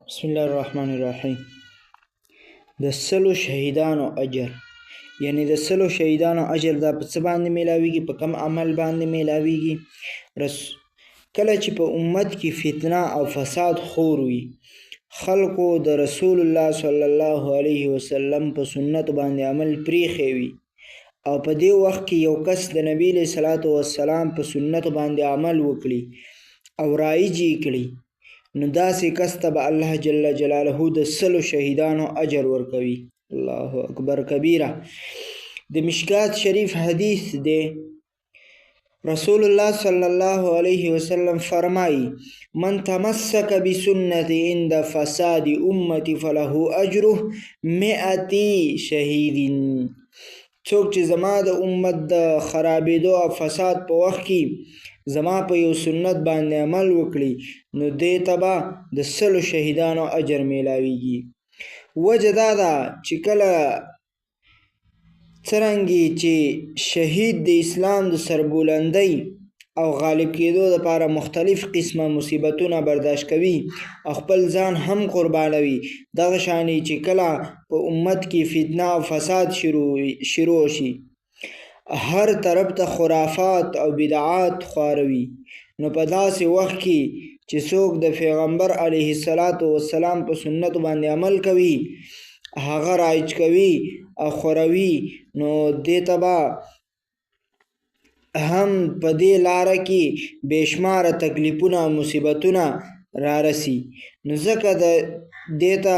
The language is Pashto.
بسم الله الرحمن الرحیم. د سلو شهیدانو اجر، یعنی د سلو شهیدانو اجر دا په څه باندې میلاویږي؟ په کم عمل باندې میلاویږي؟ کله چې په امت کې فتنه او فساد خور وي، خلکو د رسول الله صلی الله علیه وسلم په سنت باندې عمل پریښی وي او په دې وخت کې یو کس د نبی علیه صلوات والسلام په سنت باندې عمل وکړي او رایج یې کړي، نو داسې کس ته به الله جل جلاله د سلو شهیدانو اجر ورکوي. الله اکبر کبیره. د مشکات شریف حدیث دی، رسول الله صلی الله علیه وسلم فرمایي: من تمسک بسنتي عند فساد امتی فله اجره 100 شهید. څوک چې زما د امت د خرابېدو او فساد په وخت کې زما په یو سنت باندې عمل وکړي، نو دې ته به د سلو شهیدانو اجر میلاویږي. وجه دا ده چې کله څرنګې چې شهید د اسلام د سربلندۍ او غالب کېدو لپاره مختلف قسمه مصیبتونه برداشت کوي او خپل ځان هم قربانوي، دغه شانې چې کله په امت کې فتنه او فساد شروع شي، هر طرف ته خرافات او بدعات خواروي، نو په داسې وخت کې چې څوک د پیغمبر علیه السلام په سنت باندې عمل کوي، هغه رایج کوي او خوروي، نو دې ته به هم په دې لاره کې بېشماره تکلیفونه او مصیبتونه را رسي. نو ځکه دې ته